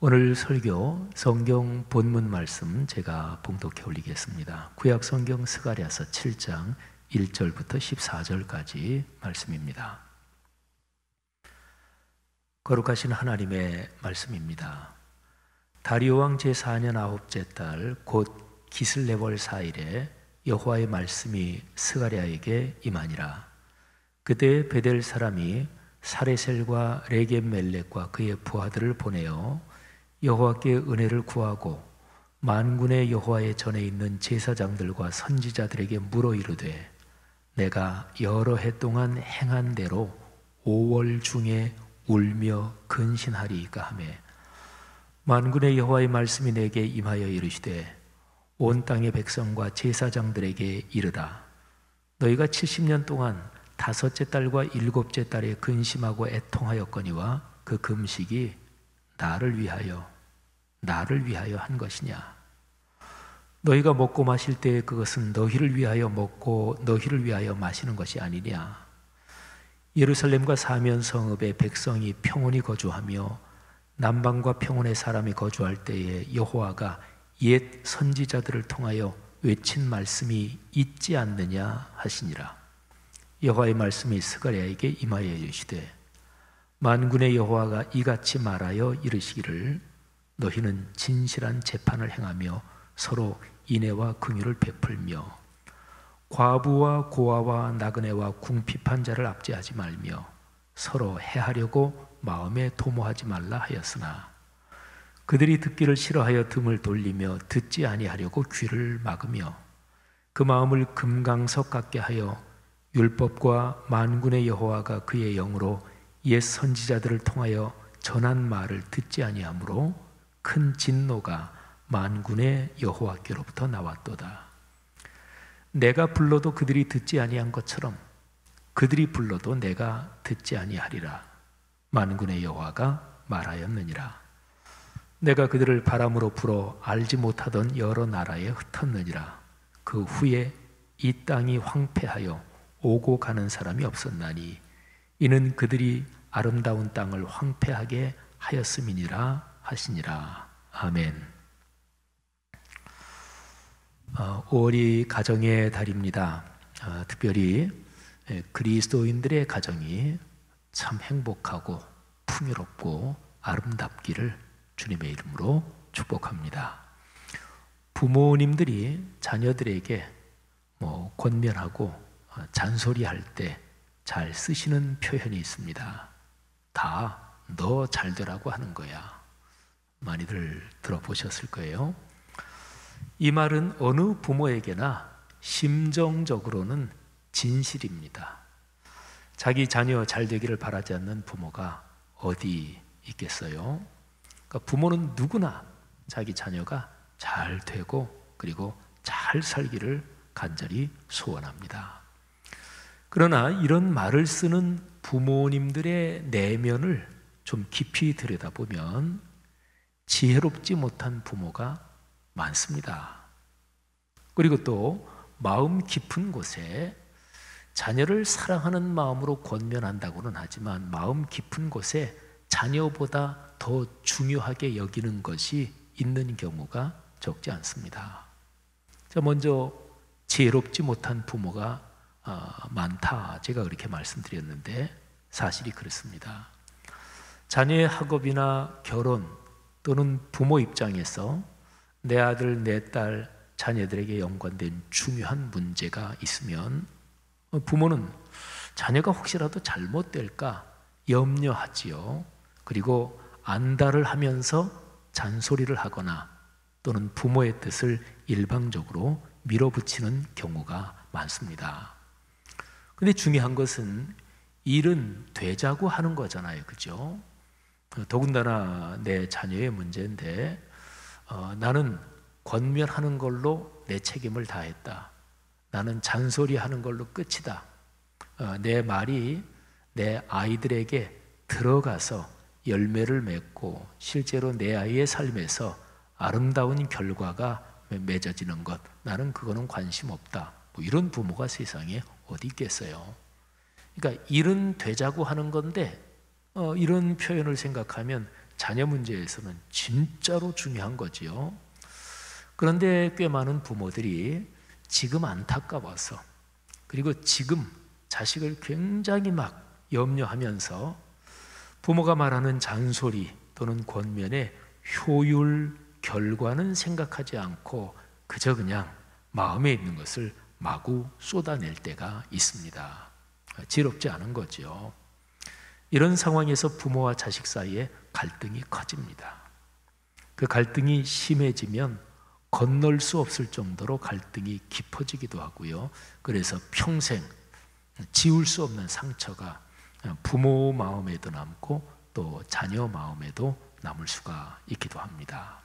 오늘 설교 성경 본문 말씀 제가 봉독해 올리겠습니다. 구약 성경 스가랴서 7장 1절부터 14절까지 말씀입니다. 거룩하신 하나님의 말씀입니다. 다리오 왕 제4년 9째 달 곧 기슬레월 4일에 여호와의 말씀이 스가랴에게 임하니라. 그때 베델 사람이 사레셀과 레겜멜렉과 그의 부하들을 보내어 여호와께 은혜를 구하고 만군의 여호와의 전에 있는 제사장들과 선지자들에게 물어 이르되 내가 여러 해 동안 행한 대로 5월 중에 울며 근신하리이까 하매 만군의 여호와의 말씀이 내게 임하여 이르시되 온 땅의 백성과 제사장들에게 이르라. 너희가 70년 동안 5째 달과 7째 달에 근심하고 애통하였거니와 그 금식이 나를 위하여 한 것이냐. 너희가 먹고 마실 때에 그것은 너희를 위하여 먹고 너희를 위하여 마시는 것이 아니냐. 예루살렘과 사면 성읍에 백성이 평온히 거주하며 남방과 평온의 사람이 거주할 때에 여호와가 옛 선지자들을 통하여 외친 말씀이 있지 않느냐 하시니라. 여호와의 말씀이 스가랴에게 임하여 이르시되 만군의 여호와가 이같이 말하여 이르시기를 너희는 진실한 재판을 행하며 서로 인애와 긍휼을 베풀며 과부와 고아와 나그네와 궁핍한 자를 압제하지 말며 서로 해하려고 마음에 도모하지 말라 하였으나 그들이 듣기를 싫어하여 등을 돌리며 듣지 아니하려고 귀를 막으며 그 마음을 금강석 같게 하여 율법과 만군의 여호와가 그의 영으로 옛 선지자들을 통하여 전한 말을 듣지 아니하므로 큰 진노가 만군의 여호와께로부터 나왔도다. 내가 불러도 그들이 듣지 아니한 것처럼 그들이 불러도 내가 듣지 아니하리라. 만군의 여호와가 말하였느니라. 내가 그들을 바람으로 불어 알지 못하던 여러 나라에 흩었느니라. 그 후에 이 땅이 황폐하여 오고 가는 사람이 없었나니 이는 그들이 아름다운 땅을 황폐하게 하였음이니라 하시니라. 아멘. 5월이 가정의 달입니다. 특별히 그리스도인들의 가정이 참 행복하고 풍요롭고 아름답기를 주님의 이름으로 축복합니다. 부모님들이 자녀들에게 권면하고 잔소리할 때 잘 쓰시는 표현이 있습니다. 다 너 잘되라고 하는 거야. 많이들 들어보셨을 거예요. 이 말은 어느 부모에게나 심정적으로는 진실입니다. 자기 자녀 잘 되기를 바라지 않는 부모가 어디 있겠어요? 그러니까 부모는 누구나 자기 자녀가 잘 되고 그리고 잘 살기를 간절히 소원합니다. 그러나 이런 말을 쓰는 부모님들의 내면을 좀 깊이 들여다보면 지혜롭지 못한 부모가 많습니다. 그리고 또 마음 깊은 곳에 자녀를 사랑하는 마음으로 권면한다고는 하지만 마음 깊은 곳에 자녀보다 더 중요하게 여기는 것이 있는 경우가 적지 않습니다. 자, 먼저 지혜롭지 못한 부모가 많다. 제가 그렇게 말씀드렸는데 사실이 그렇습니다. 자녀의 학업이나 결혼 또는 부모 입장에서 내 아들, 내 딸, 자녀들에게 연관된 중요한 문제가 있으면 부모는 자녀가 혹시라도 잘못될까 염려하지요. 그리고 안달을 하면서 잔소리를 하거나 또는 부모의 뜻을 일방적으로 밀어붙이는 경우가 많습니다. 근데 중요한 것은 일은 되자고 하는 거잖아요. 그죠? 더군다나 내 자녀의 문제인데 나는 권면하는 걸로 내 책임을 다했다. 나는 잔소리하는 걸로 끝이다. 내 말이 내 아이들에게 들어가서 열매를 맺고 실제로 내 아이의 삶에서 아름다운 결과가 맺어지는 것, 나는 그거는 관심 없다. 이런 부모가 세상에 어디 있겠어요? 그러니까 일은 되자고 하는 건데 이런 표현을 생각하면 자녀 문제에서는 진짜로 중요한 거지요. 그런데 꽤 많은 부모들이 지금 안타까워서, 그리고 지금 자식을 굉장히 막 염려하면서 부모가 말하는 잔소리 또는 권면의 효율, 결과는 생각하지 않고 그저 그냥 마음에 있는 것을 마구 쏟아낼 때가 있습니다. 지혜롭지 않은 거죠. 이런 상황에서 부모와 자식 사이에 갈등이 커집니다. 그 갈등이 심해지면 건널 수 없을 정도로 갈등이 깊어지기도 하고요. 그래서 평생 지울 수 없는 상처가 부모 마음에도 남고 또 자녀 마음에도 남을 수가 있기도 합니다.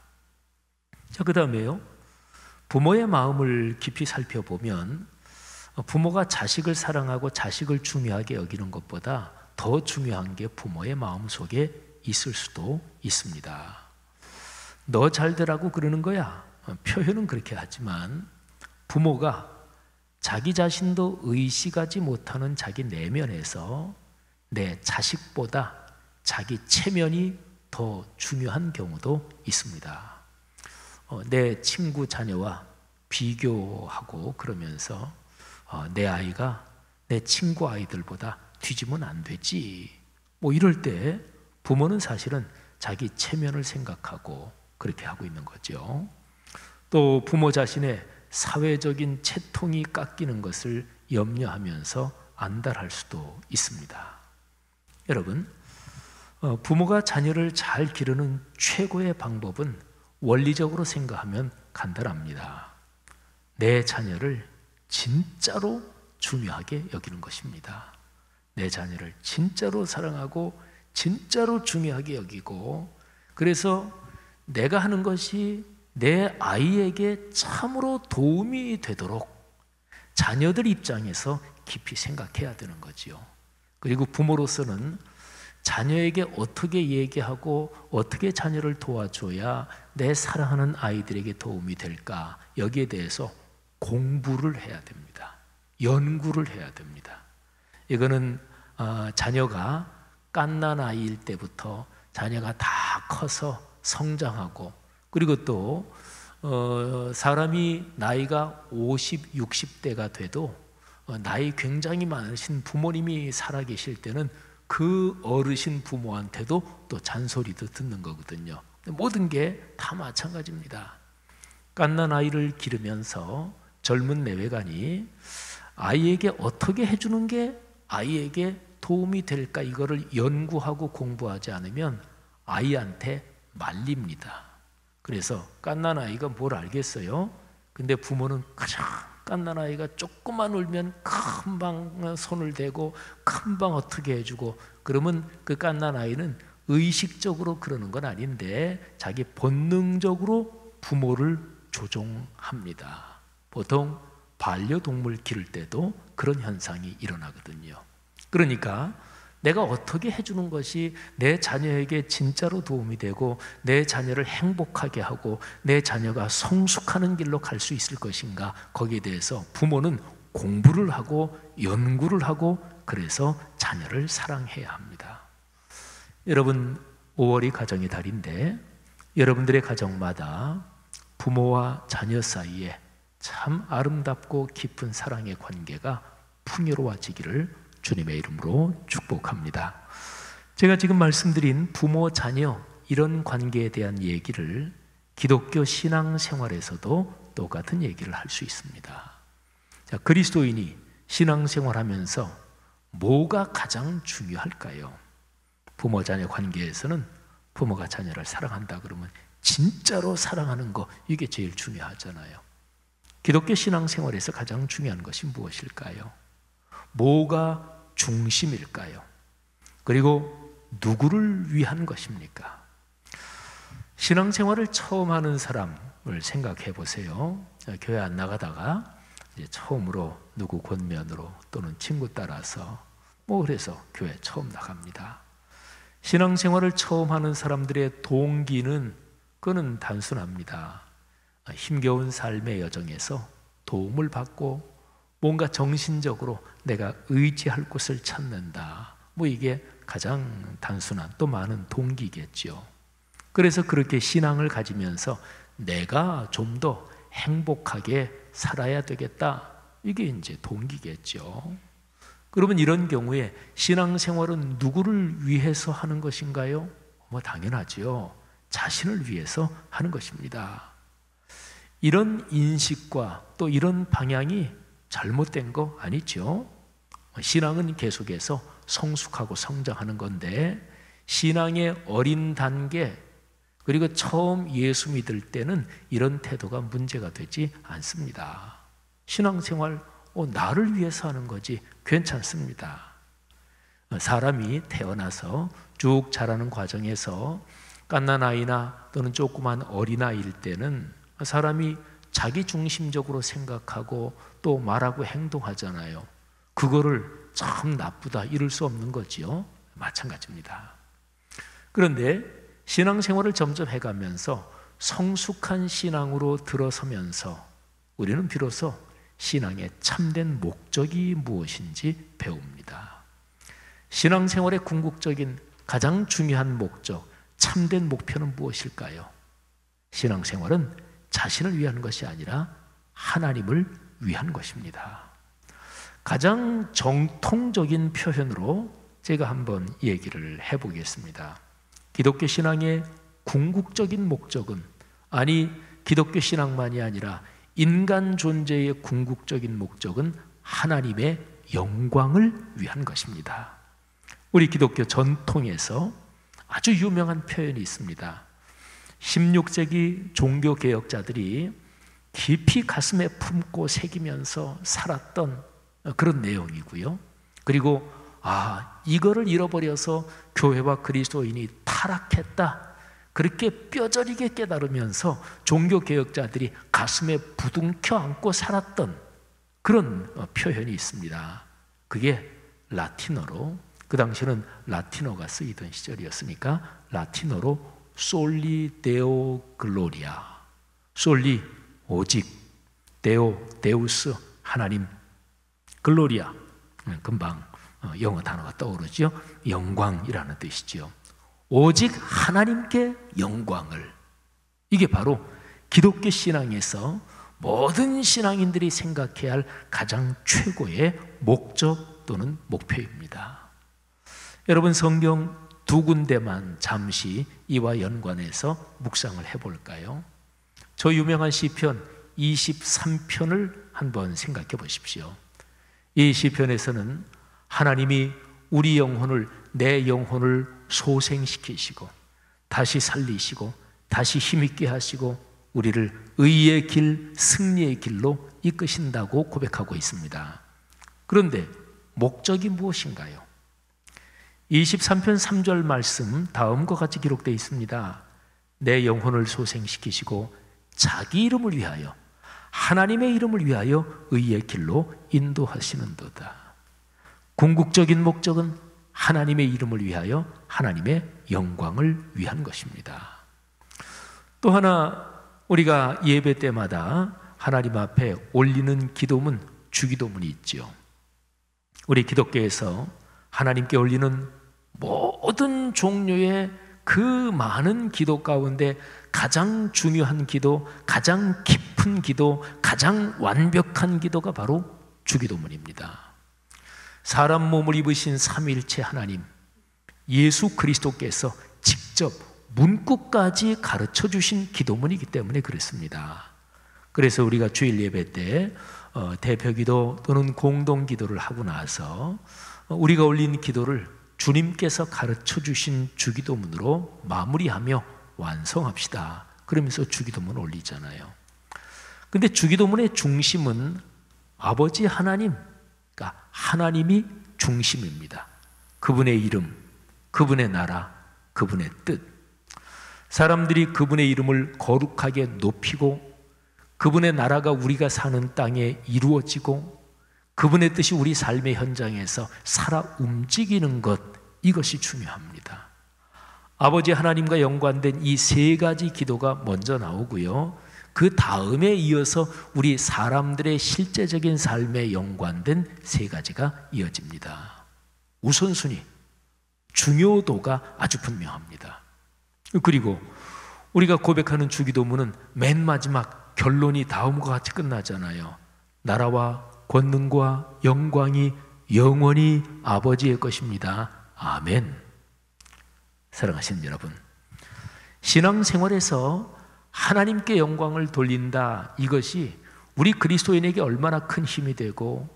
자, 그 다음에요. 부모의 마음을 깊이 살펴보면 부모가 자식을 사랑하고 자식을 중요하게 여기는 것보다 더 중요한 게 부모의 마음 속에 있을 수도 있습니다. 너 잘 되라고 그러는 거야. 표현은 그렇게 하지만 부모가 자기 자신도 의식하지 못하는 자기 내면에서 내 자식보다 자기 체면이 더 중요한 경우도 있습니다. 내 친구 자녀와 비교하고 그러면서 내 아이가 내 친구 아이들보다 뒤지면 안 되지. 뭐 이럴 때 부모는 사실은 자기 체면을 생각하고 그렇게 하고 있는 거죠. 또 부모 자신의 사회적인 채통이 깎이는 것을 염려하면서 안달할 수도 있습니다. 여러분, 부모가 자녀를 잘 기르는 최고의 방법은 원리적으로 생각하면 간단합니다. 내 자녀를 진짜로 중요하게 여기는 것입니다. 내 자녀를 진짜로 사랑하고 진짜로 중요하게 여기고, 그래서 내가 하는 것이 내 아이에게 참으로 도움이 되도록 자녀들 입장에서 깊이 생각해야 되는 거지요. 그리고 부모로서는 자녀에게 어떻게 얘기하고 어떻게 자녀를 도와줘야 내 사랑하는 아이들에게 도움이 될까, 여기에 대해서 공부를 해야 됩니다. 연구를 해야 됩니다. 이거는 자녀가 갓난 아이일 때부터 자녀가 다 커서 성장하고, 그리고 또 사람이 나이가 50, 60대가 돼도 나이 굉장히 많으신 부모님이 살아계실 때는 그 어르신 부모한테도 또 잔소리도 듣는 거거든요. 모든 게 다 마찬가지입니다. 갓난 아이를 기르면서 젊은 내외간이 아이에게 어떻게 해주는 게 아이에게 도움이 될까, 이거를 연구하고 공부하지 않으면 아이한테 말립니다. 그래서 갓난 아이가 뭘 알겠어요? 근데 부모는 가장 갓난 아이가 조금만 울면 금방 손을 대고 금방 어떻게 해주고, 그러면 그 갓난 아이는 의식적으로 그러는 건 아닌데 자기 본능적으로 부모를 조종합니다. 보통 반려동물 기를 때도 그런 현상이 일어나거든요. 그러니까 내가 어떻게 해주는 것이 내 자녀에게 진짜로 도움이 되고 내 자녀를 행복하게 하고 내 자녀가 성숙하는 길로 갈 수 있을 것인가, 거기에 대해서 부모는 공부를 하고 연구를 하고, 그래서 자녀를 사랑해야 합니다. 여러분, 5월이 가정의 달인데 여러분들의 가정마다 부모와 자녀 사이에 참 아름답고 깊은 사랑의 관계가 풍요로워지기를 주님의 이름으로 축복합니다. 제가 지금 말씀드린 부모, 자녀 이런 관계에 대한 얘기를 기독교 신앙생활에서도 똑같은 얘기를 할 수 있습니다. 자, 그리스도인이 신앙생활하면서 뭐가 가장 중요할까요? 부모, 자녀 관계에서는 부모가 자녀를 사랑한다 그러면 진짜로 사랑하는 거, 이게 제일 중요하잖아요. 기독교 신앙생활에서 가장 중요한 것이 무엇일까요? 뭐가 중심일까요? 그리고 누구를 위한 것입니까? 신앙생활을 처음 하는 사람을 생각해 보세요. 교회 안 나가다가 이제 처음으로 누구 권면으로 또는 친구 따라서 그래서 교회 처음 나갑니다. 신앙생활을 처음 하는 사람들의 동기는 그는 단순합니다. 힘겨운 삶의 여정에서 도움을 받고 뭔가 정신적으로 내가 의지할 곳을 찾는다. 이게 가장 단순한 또 많은 동기겠죠. 그래서 그렇게 신앙을 가지면서 내가 좀 더 행복하게 살아야 되겠다, 이게 이제 동기겠죠. 그러면 이런 경우에 신앙생활은 누구를 위해서 하는 것인가요? 당연하죠. 자신을 위해서 하는 것입니다. 이런 인식과 또 이런 방향이 잘못된 거 아니죠? 신앙은 계속해서 성숙하고 성장하는 건데, 신앙의 어린 단계, 그리고 처음 예수 믿을 때는 이런 태도가 문제가 되지 않습니다. 신앙생활, 나를 위해서 하는 거지 괜찮습니다. 사람이 태어나서 쭉 자라는 과정에서 갓난아이나 또는 조그만 어린아이일 때는 사람이 자기 중심적으로 생각하고 또 말하고 행동하잖아요. 그거를 참 나쁘다 이럴 수 없는 거지요. 마찬가지입니다. 그런데 신앙생활을 점점 해가면서 성숙한 신앙으로 들어서면서 우리는 비로소 신앙의 참된 목적이 무엇인지 배웁니다. 신앙생활의 궁극적인 가장 중요한 목적, 참된 목표는 무엇일까요? 신앙생활은 자신을 위한 것이 아니라 하나님을 위한 것입니다. 가장 정통적인 표현으로 제가 한번 얘기를 해보겠습니다. 기독교 신앙의 궁극적인 목적은, 아니 기독교 신앙만이 아니라 인간 존재의 궁극적인 목적은 하나님의 영광을 위한 것입니다. 우리 기독교 전통에서 아주 유명한 표현이 있습니다. 16세기 종교개혁자들이 깊이 가슴에 품고 새기면서 살았던 그런 내용이고요. 그리고 이거를 잃어버려서 교회와 그리스도인이 타락했다, 그렇게 뼈저리게 깨달으면서 종교개혁자들이 가슴에 부둥켜 안고 살았던 그런 표현이 있습니다. 그게 라틴어로, 그 당시는 라틴어가 쓰이던 시절이었으니까 라틴어로 솔리 데오 글로리아, 솔리 오직, 데오 데우스 하나님, 글로리아 금방 영어 단어가 떠오르죠. 영광이라는 뜻이죠. 오직 하나님께 영광을, 이게 바로 기독교 신앙에서 모든 신앙인들이 생각해야 할 가장 최고의 목적 또는 목표입니다. 여러분, 성경 두 군데만 잠시 이와 연관해서 묵상을 해볼까요? 저 유명한 시편 23편을 한번 생각해 보십시오. 이 시편에서는 하나님이 우리 영혼을, 내 영혼을 소생시키시고 다시 살리시고 다시 힘있게 하시고 우리를 의의 길, 승리의 길로 이끄신다고 고백하고 있습니다. 그런데 목적이 무엇인가요? 23편 3절 말씀 다음과 같이 기록되어 있습니다. 내 영혼을 소생시키시고 자기 이름을 위하여, 하나님의 이름을 위하여 의의 길로 인도하시는도다. 궁극적인 목적은 하나님의 이름을 위하여 하나님의 영광을 위한 것입니다. 또 하나, 우리가 예배 때마다 하나님 앞에 올리는 기도문, 주기도문이 있죠. 우리 기독교에서 하나님께 올리는 모든 종류의 그 많은 기도 가운데 가장 중요한 기도, 가장 깊은 기도, 가장 완벽한 기도가 바로 주기도문입니다. 사람 몸을 입으신 삼위일체 하나님, 예수 그리스도께서 직접 문구까지 가르쳐 주신 기도문이기 때문에 그렇습니다. 그래서 우리가 주일 예배 때 대표기도 또는 공동기도를 하고 나서 우리가 올린 기도를 주님께서 가르쳐 주신 주기도문으로 마무리하며 완성합시다, 그러면서 주기도문 올리잖아요. 근데 주기도문의 중심은 아버지 하나님, 그러니까 하나님이 중심입니다. 그분의 이름, 그분의 나라, 그분의 뜻. 사람들이 그분의 이름을 거룩하게 높이고 그분의 나라가 우리가 사는 땅에 이루어지고 그분의 뜻이 우리 삶의 현장에서 살아 움직이는 것, 이것이 중요합니다. 아버지 하나님과 연관된 이 세 가지 기도가 먼저 나오고요, 그 다음에 이어서 우리 사람들의 실제적인 삶에 연관된 세 가지가 이어집니다. 우선순위, 중요도가 아주 분명합니다. 그리고 우리가 고백하는 주기도문은 맨 마지막 결론이 다음과 같이 끝나잖아요. 나라와 권능과 영광이 영원히 아버지의 것입니다. 아멘. 사랑하시는 여러분, 신앙생활에서 하나님께 영광을 돌린다, 이것이 우리 그리스도인에게 얼마나 큰 힘이 되고,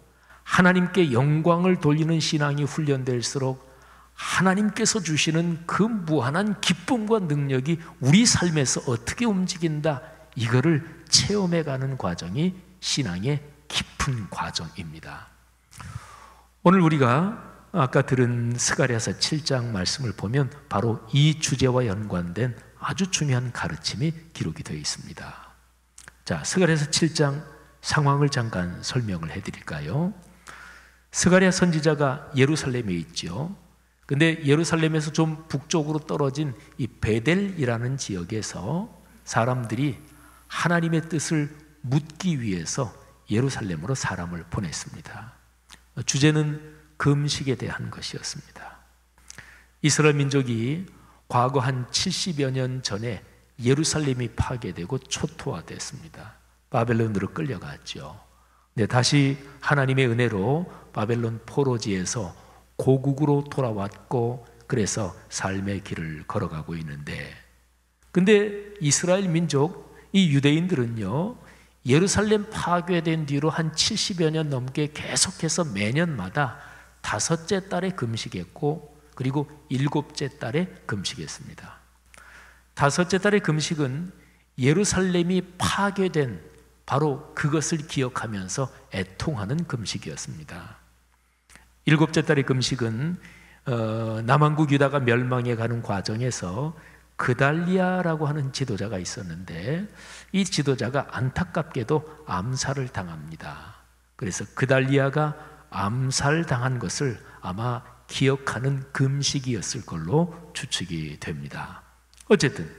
하나님께 영광을 돌리는 신앙이 훈련될수록 하나님께서 주시는 그 무한한 기쁨과 능력이 우리 삶에서 어떻게 움직인다, 이거를 체험해가는 과정이 신앙의 깊은 과정입니다. 오늘 우리가 아까 들은 스가랴서 7장 말씀을 보면 바로 이 주제와 연관된 아주 중요한 가르침이 기록이 되어 있습니다. 자, 스가랴서 7장 상황을 잠깐 설명을 해드릴까요? 스가랴 선지자가 예루살렘에 있죠. 근데 예루살렘에서 좀 북쪽으로 떨어진 이 베델이라는 지역에서 사람들이 하나님의 뜻을 묻기 위해서 예루살렘으로 사람을 보냈습니다. 주제는 금식에 대한 것이었습니다. 이스라엘 민족이 과거 한 70여 년 전에 예루살렘이 파괴되고 초토화됐습니다. 바벨론으로 끌려갔죠. 네, 다시 하나님의 은혜로 바벨론 포로지에서 고국으로 돌아왔고, 그래서 삶의 길을 걸어가고 있는데, 근데 이스라엘 민족, 이 유대인들은요, 예루살렘 파괴된 뒤로 한 70여 년 넘게 계속해서 매년마다 5째 달에 금식했고, 그리고 7째 달에 금식했습니다. 5째 달의 금식은 예루살렘이 파괴된 바로 그것을 기억하면서 애통하는 금식이었습니다. 7째 달의 금식은 남한국 유다가 멸망해 가는 과정에서 그달리아라고 하는 지도자가 있었는데, 이 지도자가 안타깝게도 암살을 당합니다. 그래서 그달리아가 암살당한 것을 아마 기억하는 금식이었을 걸로 추측이 됩니다. 어쨌든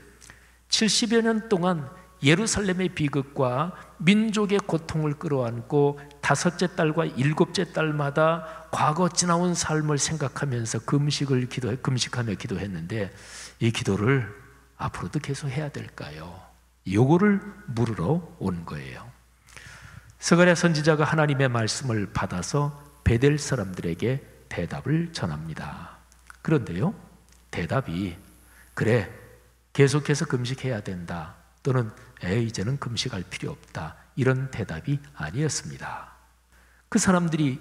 70여 년 동안 예루살렘의 비극과 민족의 고통을 끌어안고 5째 달과 7째 달마다 과거 지나온 삶을 생각하면서 금식하며 기도했는데, 이 기도를 앞으로도 계속 해야 될까요? 요거를 물으러 온 거예요. 스가랴 선지자가 하나님의 말씀을 받아서 베델 사람들에게 대답을 전합니다. 그런데요, 대답이 그래, 계속해서 금식해야 된다, 또는 이제는 금식할 필요 없다, 이런 대답이 아니었습니다. 그 사람들이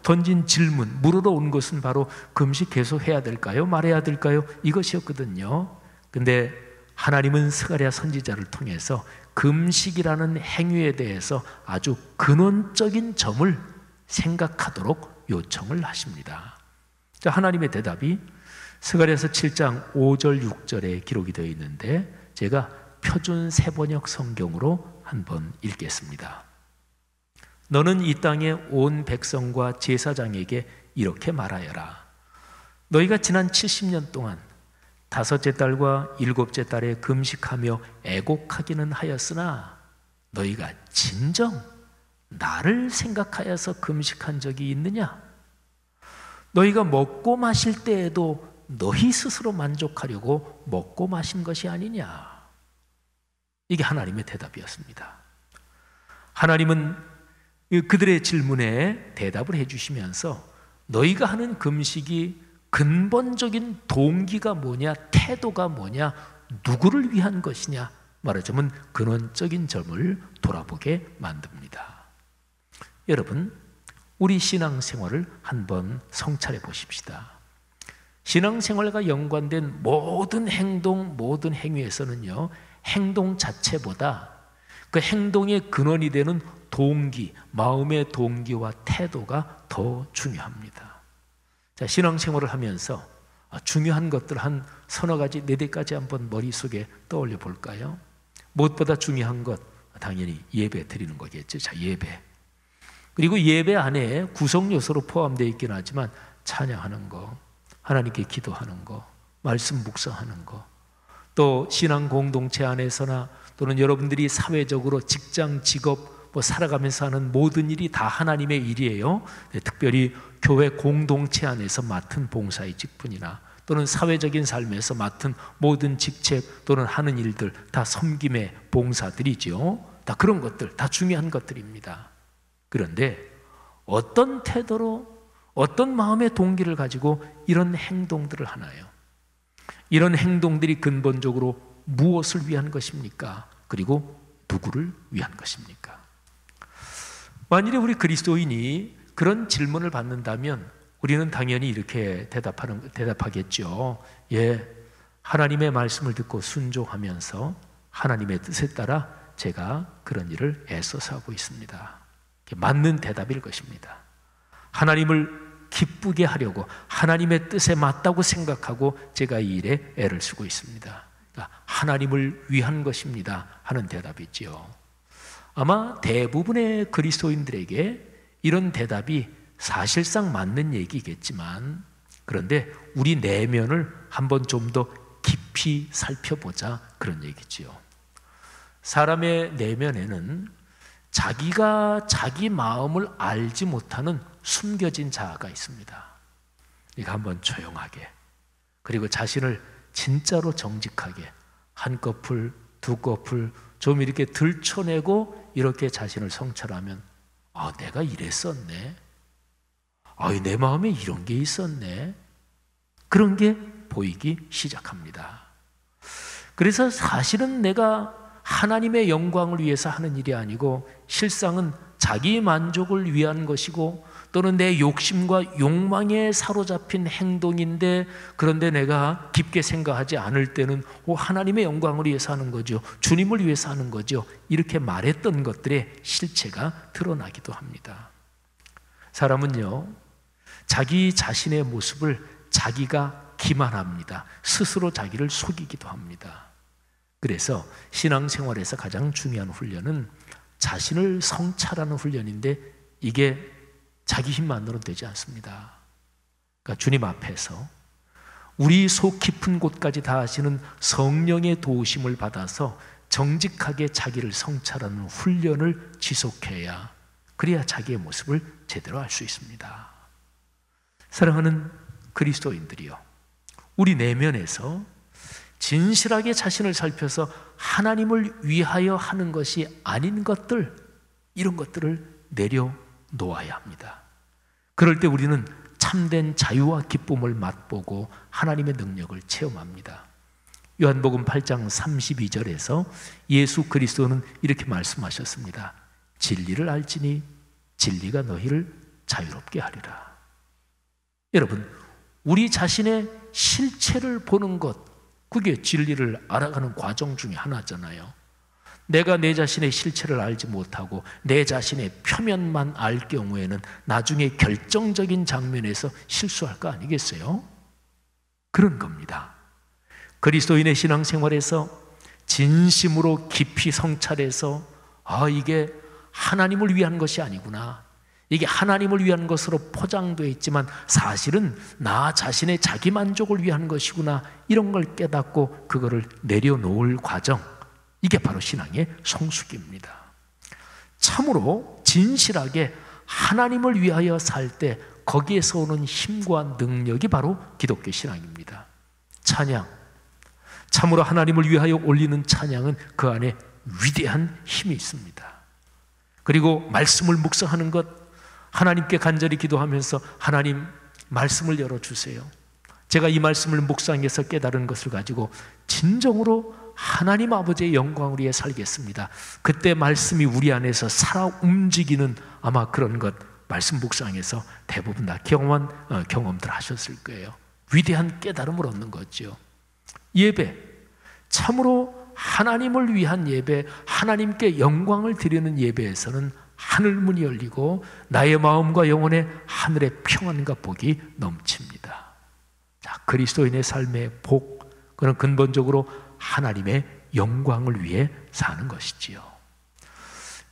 던진 질문, 물으러 온 것은 바로 금식 계속해야 될까요? 말해야 될까요? 이것이었거든요. 근데 하나님은 스가랴 선지자를 통해서 금식이라는 행위에 대해서 아주 근원적인 점을 생각하도록 요청을 하십니다. 자, 하나님의 대답이 스가랴서 7장 5절 6절에 기록이 되어 있는데, 제가 표준 세번역 성경으로 한번 읽겠습니다. 너는 이 땅의 온 백성과 제사장에게 이렇게 말하여라. 너희가 지난 70년 동안 5째 달과 7째 달에 금식하며 애곡하기는 하였으나, 너희가 진정 나를 생각하여서 금식한 적이 있느냐? 너희가 먹고 마실 때에도 너희 스스로 만족하려고 먹고 마신 것이 아니냐? 이게 하나님의 대답이었습니다. 하나님은 그들의 질문에 대답을 해주시면서 너희가 하는 금식이 근본적인 동기가 뭐냐, 태도가 뭐냐, 누구를 위한 것이냐, 말하자면 근원적인 점을 돌아보게 만듭니다. 여러분, 우리 신앙생활을 한번 성찰해 보십시다. 신앙생활과 연관된 모든 행동, 모든 행위에서는요, 행동 자체보다 그 행동의 근원이 되는 동기, 마음의 동기와 태도가 더 중요합니다. 자, 신앙생활을 하면서 중요한 것들 한 서너 가지, 4-4가지 한번 머릿속에 떠올려 볼까요? 무엇보다 중요한 것, 당연히 예배 드리는 거겠죠. 자, 예배. 그리고 예배 안에 구성 요소로 포함되어 있긴 하지만 찬양하는 거, 하나님께 기도하는 거, 말씀 묵상하는 거, 또 신앙 공동체 안에서나 또는 여러분들이 사회적으로 직장, 직업, 살아가면서 하는 모든 일이 다 하나님의 일이에요. 특별히 교회 공동체 안에서 맡은 봉사의 직분이나 또는 사회적인 삶에서 맡은 모든 직책 또는 하는 일들 다 섬김의 봉사들이죠. 다 그런 것들, 다 중요한 것들입니다. 그런데 어떤 태도로, 어떤 마음의 동기를 가지고 이런 행동들을 하나요? 이런 행동들이 근본적으로 무엇을 위한 것입니까? 그리고 누구를 위한 것입니까? 만일에 우리 그리스도인이 그런 질문을 받는다면 우리는 당연히 이렇게 대답하겠죠. 예, 하나님의 말씀을 듣고 순종하면서 하나님의 뜻에 따라 제가 그런 일을 애써서 하고 있습니다. 맞는 대답일 것입니다. 하나님을 기쁘게 하려고 하나님의 뜻에 맞다고 생각하고 제가 이 일에 애를 쓰고 있습니다. 그러니까 하나님을 위한 것입니다 하는 대답이지요. 아마 대부분의 그리스도인들에게 이런 대답이 사실상 맞는 얘기겠지만, 그런데 우리 내면을 한번 좀 더 깊이 살펴보자 그런 얘기지요. 사람의 내면에는 자기가 자기 마음을 알지 못하는 숨겨진 자아가 있습니다. 이거 한번 조용하게, 그리고 자신을 진짜로 정직하게 한 커플, 두 커플 좀 이렇게 들춰내고 이렇게 자신을 성찰하면, 아, 내가 이랬었네. 아, 내 마음에 이런 게 있었네. 그런 게 보이기 시작합니다. 그래서 사실은 내가 하나님의 영광을 위해서 하는 일이 아니고 실상은 자기 만족을 위한 것이고 또는 내 욕심과 욕망에 사로잡힌 행동인데, 그런데 내가 깊게 생각하지 않을 때는 하나님의 영광을 위해서 하는 거죠. 주님을 위해서 하는 거죠. 이렇게 말했던 것들의 실체가 드러나기도 합니다. 사람은요, 자기 자신의 모습을 자기가 기만합니다. 스스로 자기를 속이기도 합니다. 그래서 신앙생활에서 가장 중요한 훈련은 자신을 성찰하는 훈련인데, 이게 자기 힘만으로는 되지 않습니다. 그러니까 주님 앞에서 우리 속 깊은 곳까지 다 아시는 성령의 도우심을 받아서 정직하게 자기를 성찰하는 훈련을 지속해야, 그래야 자기의 모습을 제대로 알 수 있습니다. 사랑하는 그리스도인들이요, 우리 내면에서 진실하게 자신을 살펴서 하나님을 위하여 하는 것이 아닌 것들, 이런 것들을 내려놓아야 합니다. 그럴 때 우리는 참된 자유와 기쁨을 맛보고 하나님의 능력을 체험합니다. 요한복음 8장 32절에서 예수 그리스도는 이렇게 말씀하셨습니다. 진리를 알지니 진리가 너희를 자유롭게 하리라. 여러분, 우리 자신의 실체를 보는 것, 그게 진리를 알아가는 과정 중에 하나잖아요. 내가 내 자신의 실체를 알지 못하고 내 자신의 표면만 알 경우에는 나중에 결정적인 장면에서 실수할 거 아니겠어요? 그런 겁니다. 그리스도인의 신앙생활에서 진심으로 깊이 성찰해서, 아, 이게 하나님을 위한 것이 아니구나, 이게 하나님을 위한 것으로 포장되어 있지만 사실은 나 자신의 자기 만족을 위한 것이구나, 이런 걸 깨닫고 그거를 내려놓을 과정, 이게 바로 신앙의 성숙입니다. 참으로 진실하게 하나님을 위하여 살 때 거기에서 오는 힘과 능력이 바로 기독교 신앙입니다. 찬양, 참으로 하나님을 위하여 올리는 찬양은 그 안에 위대한 힘이 있습니다. 그리고 말씀을 묵상하는 것, 하나님께 간절히 기도하면서 하나님, 말씀을 열어주세요. 제가 이 말씀을 묵상해서 깨달은 것을 가지고 진정으로 하나님 아버지의 영광을 위해 살겠습니다. 그때 말씀이 우리 안에서 살아 움직이는, 아마 그런 것 말씀 묵상에서 대부분 다 경험들 하셨을 거예요. 위대한 깨달음을 얻는 거죠. 예배, 참으로 하나님을 위한 예배, 하나님께 영광을 드리는 예배에서는 하늘문이 열리고 나의 마음과 영혼에 하늘의 평안과 복이 넘칩니다. 자, 그리스도인의 삶의 복, 그건 근본적으로 하나님의 영광을 위해 사는 것이지요.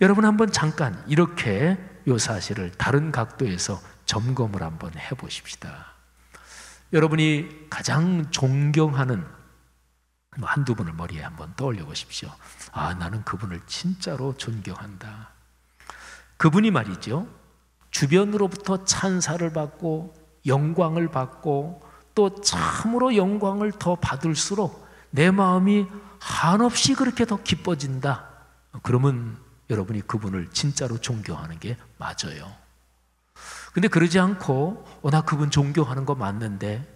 여러분, 한번 잠깐 이렇게 이 사실을 다른 각도에서 점검을 한번 해보십시다. 여러분이 가장 존경하는 한두 분을 머리에 한번 떠올려 보십시오. 아, 나는 그분을 진짜로 존경한다. 그분이 말이죠, 주변으로부터 찬사를 받고 영광을 받고 또 참으로 영광을 더 받을수록 내 마음이 한없이 그렇게 더 기뻐진다. 그러면 여러분이 그분을 진짜로 존경하는 게 맞아요. 근데 그러지 않고 나 그분 존경하는 거 맞는데,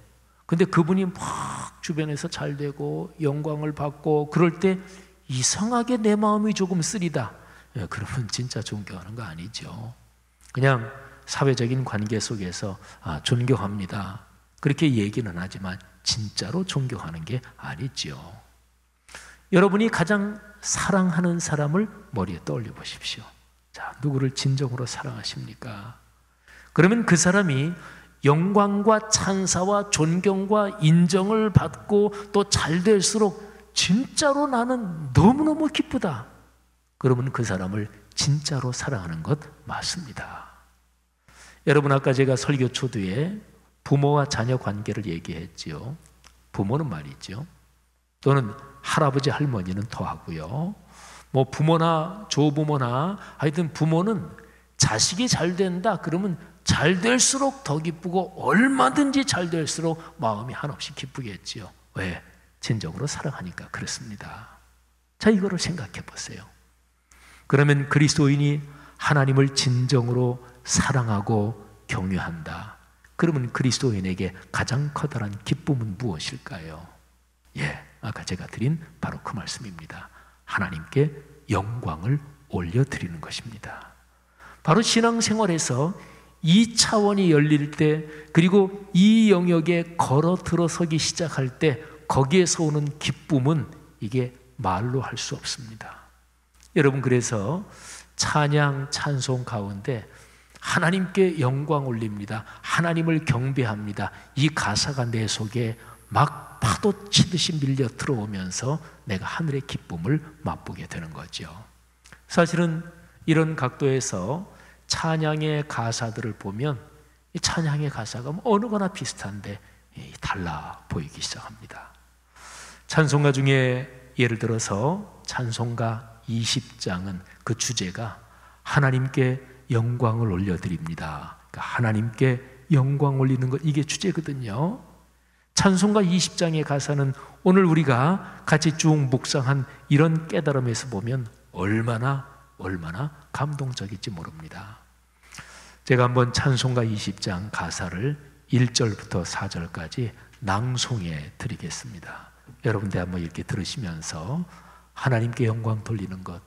근데 그분이 막 주변에서 잘 되고 영광을 받고 그럴 때 이상하게 내 마음이 조금 쓰리다. 그러면 진짜 존경하는 거 아니죠. 그냥 사회적인 관계 속에서 존경합니다, 그렇게 얘기는 하지만 진짜로 존경하는 게 아니죠. 여러분이 가장 사랑하는 사람을 머리에 떠올려 보십시오. 자, 누구를 진정으로 사랑하십니까? 그러면 그 사람이 영광과 찬사와 존경과 인정을 받고 또 잘 될수록 진짜로 나는 너무너무 기쁘다. 그러면 그 사람을 진짜로 사랑하는 것 맞습니다. 여러분, 아까 제가 설교 초두에 부모와 자녀 관계를 얘기했지요. 부모는 말이죠, 또는 할아버지 할머니는 더하고요, 뭐 부모나 조부모나 하여튼 부모는 자식이 잘 된다 그러면 잘 될수록 더 기쁘고 얼마든지 잘 될수록 마음이 한없이 기쁘겠지요. 왜? 진정으로 사랑하니까 그렇습니다. 자, 이거를 생각해 보세요. 그러면 그리스도인이 하나님을 진정으로 사랑하고 경외한다. 그러면 그리스도인에게 가장 커다란 기쁨은 무엇일까요? 아까 제가 드린 바로 그 말씀입니다. 하나님께 영광을 올려드리는 것입니다. 바로 신앙생활에서 이 차원이 열릴 때, 그리고 이 영역에 걸어 들어서기 시작할 때 거기에서 오는 기쁨은 이게 말로 할 수 없습니다. 여러분, 그래서 찬양, 찬송 가운데 하나님께 영광 올립니다, 하나님을 경배합니다, 이 가사가 내 속에 막 파도 치듯이 밀려 들어오면서 내가 하늘의 기쁨을 맛보게 되는 거죠. 사실은 이런 각도에서 찬양의 가사들을 보면 이 찬양의 가사가 어느 거나 비슷한데 달라 보이기 시작합니다. 찬송가 중에 예를 들어서 찬송가 20장은 그 주제가 하나님께 영광을 올려드립니다. 그러니까 하나님께 영광 올리는 것, 이게 주제거든요. 찬송가 20장의 가사는 오늘 우리가 같이 쭉 묵상한 이런 깨달음에서 보면 얼마나 감동적일지 모릅니다. 제가 한번 찬송가 20장 가사를 1절부터 4절까지 낭송해 드리겠습니다. 여러분들 한번 이렇게 들으시면서 하나님께 영광 돌리는 것,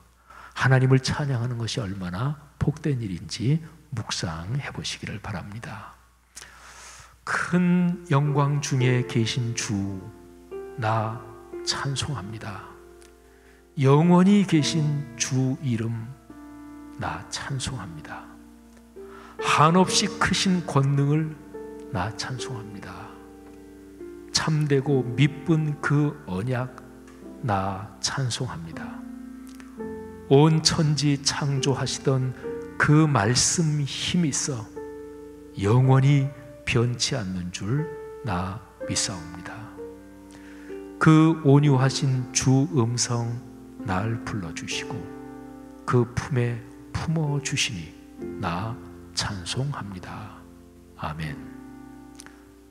하나님을 찬양하는 것이 얼마나 복된 일인지 묵상해 보시기를 바랍니다. 큰 영광 중에 계신 주, 나 찬송합니다. 영원히 계신 주 이름, 나 찬송합니다. 한없이 크신 권능을 나 찬송합니다. 참되고 미쁜 그 언약, 나 찬송합니다. 온 천지 창조하시던 그 말씀 힘이 있어 영원히 변치 않는 줄 나 믿사옵니다. 그 온유하신 주 음성 날 불러주시고 그 품에 품어주시니 나 찬송합니다. 아멘.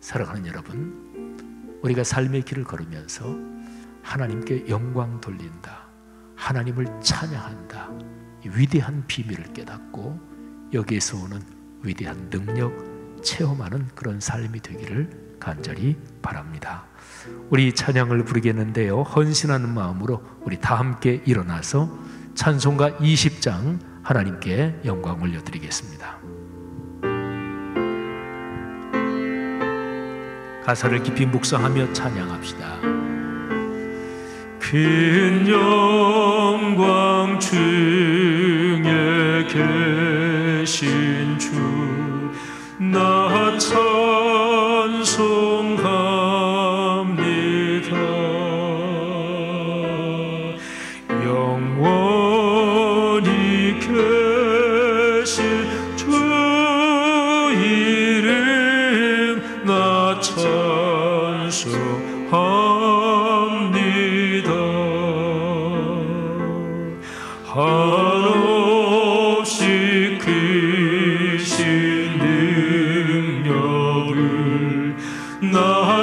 사랑하는 여러분, 우리가 삶의 길을 걸으면서 하나님께 영광 돌린다, 하나님을 찬양한다, 이 위대한 비밀을 깨닫고 여기에서 오는 위대한 능력 체험하는 그런 삶이 되기를 간절히 바랍니다. 우리 찬양을 부르겠는데요, 헌신하는 마음으로 우리 다 함께 일어나서 찬송가 20장 하나님께 영광 올려드리겠습니다. 가사를 깊이 묵상하며 찬양합시다. 큰 영광 중에 계신 주, 나 찬송합니다. 영원히 계신 주 이름 나 찬송합니다. 한없이 크신 능력을 나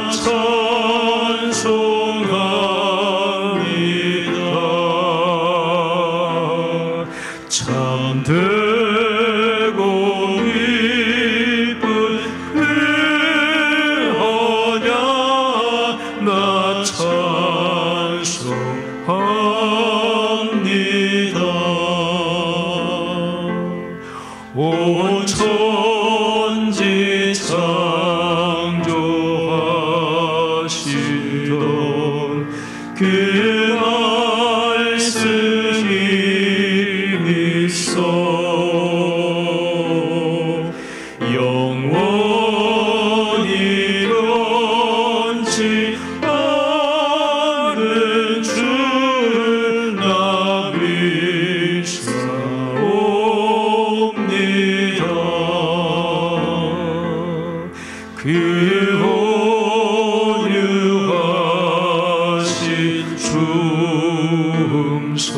온유하신 주음성